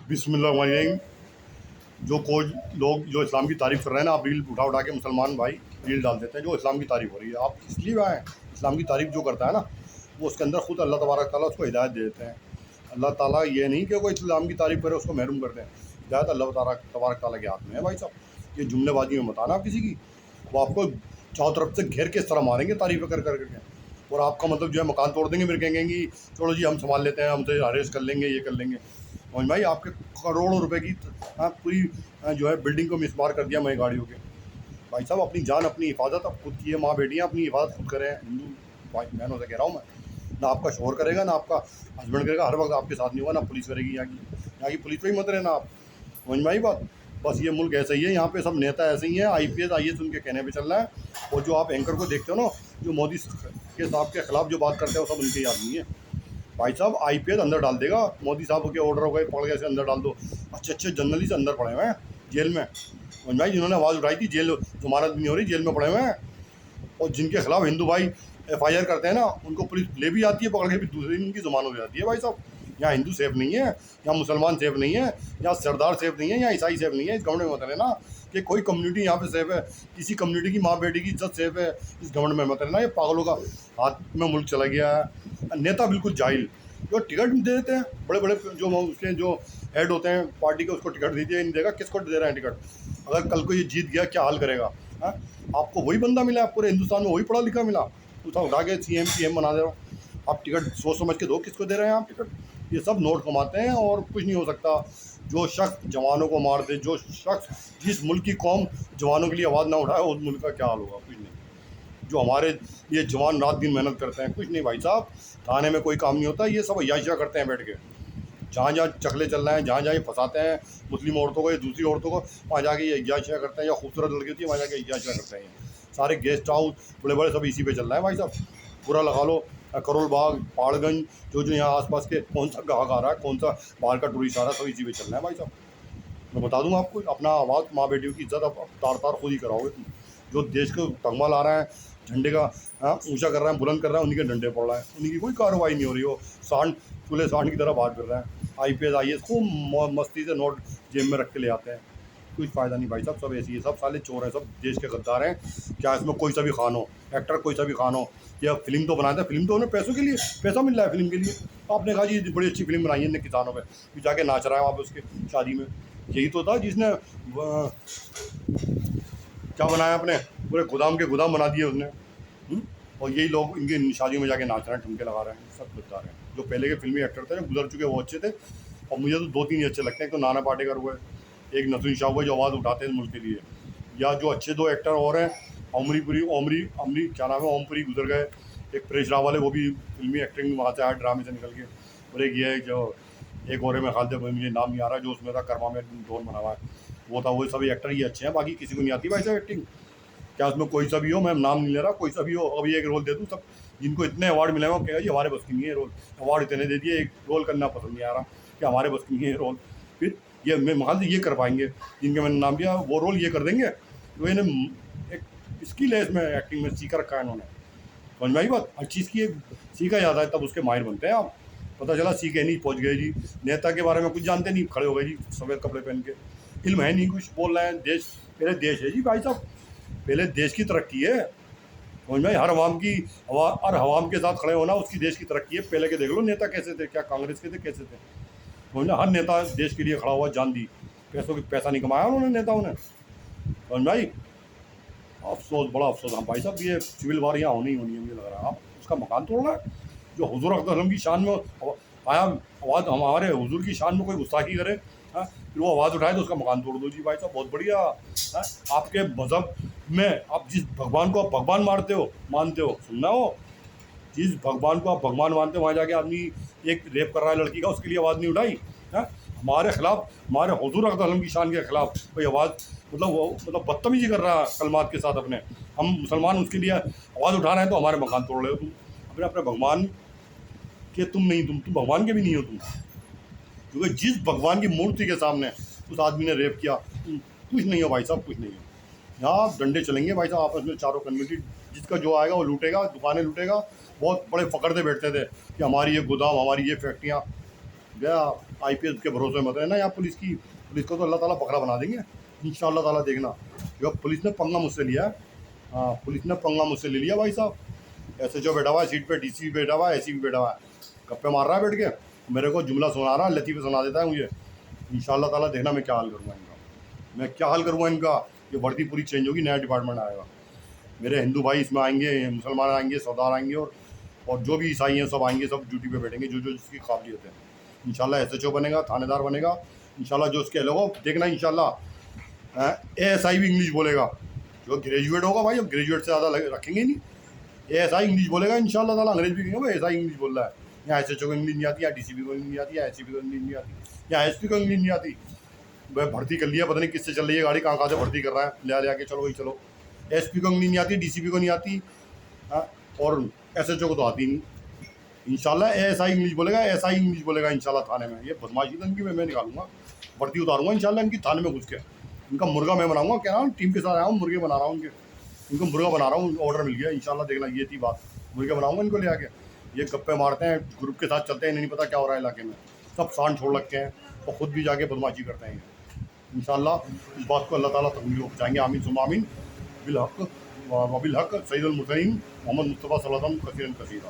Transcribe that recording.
बिस्मिल्लाहिर्रहमानिर्रहीम। जो कोई लोग जो इस्लाम की तारीफ़ कर रहे हैं ना, आप रील उठा उठा के मुसलमान भाई रील डाल देते हैं जो इस्लाम की तारीफ़ हो रही है। आप इसलिए आए, इस्लाम की तारीफ़ जो करता है ना, वो उसके अंदर खुद अल्लाह तबारक ताला उसको हिदायत दे देते हैं। अल्लाह ताला ये नहीं कि कोई इस्लाम की तारीफ़ करे उसको महरूम कर दें। हिदायत अल्लाह तबारक ताला के हाथ में है भाई साहब। ये जुमलेबाजी में मत आना आप किसी की, वो आपको चारों तरफ से घेर के इस तरह मारेंगे तारीफ़ें कर कर करके, और आपका मतलब जो है मकान तोड़ देंगे। फिर कहेंगे कि चलो जी हम संभाल लेते हैं, हमसे अरेस्ट कर लेंगे, ये कर लेंगे। मोहन भाई आपके करोड़ों रुपए की पूरी जो है बिल्डिंग को मिसमार कर दिया मैं गाड़ियों के। भाई साहब अपनी जान अपनी हिफाजत आप खुद की है, माँ बेटियाँ अपनी हिफाजत खुद करें। हिंदू भाई बहनों से कह रहा हूँ मैं, ना आपका शोहर करेगा ना आपका हस्बैंड करेगा, हर वक्त आपके साथ नहीं होगा, ना पुलिस करेगी। यहाँ की पुलिस पे ही मत रहना आप। समझ में आई बात। बस ये मुल्क ऐसा ही है, यहाँ पे सब नेता ऐसे ही हैं, IPS IAS उनके कहने पे चल रहा है। और जो आप एंकर को देखते हो ना, जो मोदी के साहब के खिलाफ जो बात करते हैं, वो सब उनके याद नहीं है। भाई साहब IPS अंदर डाल देगा, मोदी साहब के ऑर्डर हो गए, पकड़ के ऐसे अंदर डाल दो। अच्छे अच्छे जर्नलिस्ट अंदर पड़े हुए हैं जेल में। और भाई जिन्होंने आवाज़ उठाई थी, जेल जमानत भी नहीं हो रही, जेल में पड़े हुए हैं। और जिनके खिलाफ हिंदू भाई FIR करते हैं ना, उनको पुलिस ले भी आती है पकड़ के, भी दूसरे दिन उनकी जमानत हो जाती है। भाई साहब यहाँ हिंदू सेफ नहीं है, यहाँ मुसलमान सेफ नहीं है, यहाँ सरदार सेफ नहीं है, यहाँ ईसाई सेफ नहीं है। इस गवर्नमेंट में मत रहना कि कोई कम्युनिटी यहाँ पे सेफ है, किसी कम्युनिटी की माँ बेटी की इज्जत सेफ है। इस गवर्नमेंट में मत रहना, ये पागलों का हाथ में मुल्क चला गया है। नेता बिल्कुल जाहिल, जो टिकट दे देते हैं बड़े बड़े, जो उसके जो हेड होते हैं पार्टी के, उसको टिकट दीजिए, नहीं देगा किसको दे रहे हैं टिकट। अगर कल को ये जीत गया क्या हाल करेगा। हाँ, आपको वही बंदा मिला है पूरे हिंदुस्तान में, वही पढ़ा लिखा मिला, उठा के CM PM बना दे रहा हूँ। आप टिकट सोच समझ के दो किसको दे रहे हैं आप टिकट। ये सब नोट कमाते हैं और कुछ नहीं हो सकता। जो शख्स जवानों को मार दे, जो शख्स जिस मुल्क की कौम जवानों के लिए आवाज़ ना उठाए, उस मुल्क का क्या हाल होगा। कुछ नहीं। जो हमारे ये जवान रात दिन मेहनत करते हैं, कुछ नहीं भाई साहब, थाने में कोई काम नहीं होता, ये सब अय्याशियाँ करते हैं बैठ के। जहाँ जहाँ चकले चल रहे हैं, जहाँ जहाँ ये फंसाते हैं मुस्लिम औरतों को या दूसरी औरतों को, वहाँ जाके ये अय्याशियाँ करते हैं। या खूबसूरत लड़की होती है, वहाँ जाके अय्याशियाँ करते हैं। ये सारे गेस्ट हाउस बड़े बड़े सब इसी पे चल रहा है भाई साहब। पूरा लगा लो, करोल बाग, पहाड़गंज, जो यहाँ आसपास के कौन सा ग्राहक आ रहा है, कौन सा बाहर का टूरिस्ट आ रहा है, सब इसी पे चल रहा है भाई साहब। मैं बता दूँ आपको, अपना आवाज़ माँ बेटियों की इज्जत आप तार तार खुद ही कराओगे तुम। जो देश को तगमा ला रहा है, झंडे का ऊंचा कर रहा है, बुलंद कर रहा है, उन्हीं के डंडे पड़ रहा है, उन्हीं की कोई कार्रवाई नहीं हो रही हो। सांड चूल्हे सांड की तरह बात कर रहा है। IPS IAS खूब मस्ती से नोट जेब में रख के ले आते हैं। कुछ फ़ायदा नहीं भाई साहब, सब ऐसी है, सब साले चोर हैं, सब देश के गद्दार हैं। क्या इसमें कोई सा भी खान हो, एक्टर कोई सा भी खान हो, या फिल्म तो बनाते हैं, फिल्म तो उन्हें पैसों के लिए, पैसा मिल रहा है फिल्म के लिए। आपने कहा जी बड़ी अच्छी फिल्म बनाई है इनने किसानों पे, फिर जाके नाच रहा है वहाँ पे उसके शादी में। यही तो था जिसने क्या बनाया अपने पूरे गोदाम के गोदाम बना दिए उसने। और यही लोग इनकी शादियों में जाके नाच रहे हैं, ठुमके लगा रहे हैं, सब गद्दार हैं। जो पहले के फिल्मी एक्टर थे जो गुजर चुके वो अच्छे थे, और मुझे तो 2-3 ही अच्छे लगते हैं। एक तो नाना पाटेकर हुए, एक नसरुद्दीन शाह हुए, जो आवाज़ उठाते हैं मुल्क के लिए। या जो अच्छे 2 एक्टर और हैं, ओमरीपुरी ओमरी अमरी क्या नाम है, ओमपुरी गुजर गए। एक परेश रावल है, वो भी फिल्मी एक्टिंग वहाँ से आया, ड्रामे से निकल के। और एक ये है जो एक और है, मैं खाल मुझे नाम नहीं आ रहा, जो उसमें था कर्मा में डोन बना हुआ है, वो था। वो सभी एक्टर ही अच्छे हैं, बाकी किसी को नहीं आती भाई साहब एक्टिंग। क्या उसमें कोई सा भी हो, मैं नाम नहीं ले रहा, कोई सा भी हो, अभी एक रोल दे दूँ, सब जिनको इतने अवार्ड मिले हैं कहेगा जी हमारे बस की नहीं है रोल। अवार्ड इतने दे दिए, एक रोल करना पसंद नहीं आ रहा कि हमारे बस की नहीं है रोल। फिर ये मैं मान ये कर पाएंगे जिनके मैंने नाम दिया, वो रोल ये कर देंगे। तो इन्हें एक स्किल है इसमें, एक्टिंग में सीख रखा है इन्होंने। समझ में आई बात। हर चीज़ की एक सीखा जाता है, तब उसके माहिर बनते हैं आप। पता चला सीखे नहीं, पहुंच गए जी, नेता के बारे में कुछ जानते नहीं, खड़े हो गए जी सफ़ेद कपड़े पहन के। इल्म है नहीं, कुछ बोल रहे हैं। देश पहले देश है जी भाई साहब, पहले देश की तरक्की है। समझ में, हर अवाम की हर अवाम के साथ खड़े होना उसकी देश की तरक्की है। पहले के देख लो नेता कैसे थे, क्या कांग्रेस के थे, कैसे थे। समझ में, हर नेता देश के लिए खड़ा हुआ, जान दी। पैसा नहीं कमाया उन्होंने, नेताओं ने। समझ में आई। अफसोस, बड़ा अफसोस। हाँ भाई साहब, ये सिविल वार यहाँ होनी ही होनी है, मुझे लग रहा है। आप उसका मकान तोड़ रहा है, जो हुजूर अकरम की शान में आया, आवाज़ हमारे हुजूर की शान में कोई गुस्ताखी करे, हाँ, फिर वो आवाज़ उठाए तो उसका मकान तोड़ दो जी भाई साहब, बहुत बढ़िया। हाँ, आपके मज़हब में आप जिस भगवान को आप भगवान मानते हो, सुनना हो, जिस भगवान को आप भगवान मानते हो, वहाँ जाके आदमी एक रेप कर रहा है लड़की का, उसके लिए आवाज़ नहीं उठाई। हाँ, हमारे खिलाफ, हमारे हुजूर अकरम की शान के खिलाफ कोई आवाज़, मतलब वो बदतमीजी कर रहा है कलमात के साथ अपने, हम मुसलमान उसके लिए आवाज़ उठा रहे हैं, तो हमारे मकान तोड़ रहे हो तुम। अपने अपने भगवान के तुम नहीं, तुम भगवान के भी नहीं हो तुम। क्योंकि जिस भगवान की मूर्ति के सामने उस आदमी ने रेप किया, तुम कुछ नहीं हो भाई साहब, कुछ नहीं हो। यहाँ डंडे चलेंगे भाई साहब आपस में, चारों कम्युनिटी, जिसका जो आएगा वो लूटेगा, दुकानें लूटेगा। बहुत बड़े फ़ख्र से बैठते थे कि हमारी ये गोदाम, हमारी ये फैक्ट्रियाँ। गया IPS के भरोसे मत रहना। यहाँ पुलिस को तो अल्लाह ताला बकरा बना देंगे इंशाअल्लाह ताला, देखना। जो पुलिस ने पंगा मुझसे लिया है, हाँ पुलिस ने पंगा मुझसे ले लिया भाई साहब। SHO बैठा हुआ है सीट पे, DC बैठा हुआ है, SC बैठा हुआ है, गप्पे मार रहा है बैठ के, मेरे को जुमला सुना रहा है, लतीफ़े सुना देता है मुझे। इंशाअल्लाह ताला देखना मैं क्या हाल करूँगा इनका, मैं क्या हाल करूँगा इनका। ये वर्दी पूरी चेंज होगी, नया डिपार्टमेंट आएगा, मेरे हिंदू भाई इसमें आएंगे, मुसलमान आएंगे, सरदार आएंगे, और जो भी ईसाई हैं सब आएंगे, सब ड्यूटी पे बैठेंगे, जो जो जिसकी काबिलियत है। इंशाल्लाह SHO बनेगा, थानेदार बनेगा इंशाल्लाह, जो उसके लोगों देखना इंशाल्लाह। ASI भी इंग्लिश बोलेगा, जो ग्रेजुएट होगा भाई, अब ग्रेजुएट से ज़्यादा रखेंगे नहीं, ASI इंग्लिश बोलेगा इंशाल्लाह ताला। अंग्रेज भी कहेंगे भाई ASI इंग्लिश बोल रहा है। यहाँ SHO को इंग्लिश नहीं आती, यहाँ DCP को इंग्लिश नहीं आती, यहाँ SCP को इंग्लिश नहीं आती, यहाँ SP को इंग्लिश नहीं आती। वह भर्ती कर लिया, पता नहीं किससे चल रही है गाड़ी, कहाँ कहाँ से भर्ती कर रहा है, ले आके चलो भाई चलो। SP को इंग्लिश नहीं आती, DCP को नहीं आती, और SHO को तो आती नहीं। इंशाल्लाह ASI इंग्लिश बोलेगा, SI इंग्लिश बोलेगा इंशाल्लाह थाने में। ये बदमाशी तो इनकी मैं निकालूंगा, वर्दी उतारूंगा इंशाल्लाह इनकी, थाने में घुस के इनका मुर्गा मैं बनाऊंगा। कह रहा हूँ टीम के साथ आया हूँ, मुर्गे बना रहा हूँ इनको मुर्गा बना रहा हूँ, ऑर्डर मिल गया इंशाल्लाह, देखना ये थी बात, मुर्गे बनाऊंगा इनको ले आके। ये गप्पे मारते हैं, ग्रुप के साथ चलते हैं, नहीं पता क्या हो रहा है इलाके में, सब सांड छोड़ रखे हैं और ख़ुद भी जाके बदमाशी करते हैं। इंशाल्लाह इस बात को अल्लाह ताला तकमील को पहुँचाएंगे, आमीन सुम्मा आमीन। बिल हक़ वबिल हक़ सय्यदुल मुरसलीन मोहम्मद मुस्तफ़ा सल्लल्लाहु अलैहि वसल्लम कसीरन कसीरा।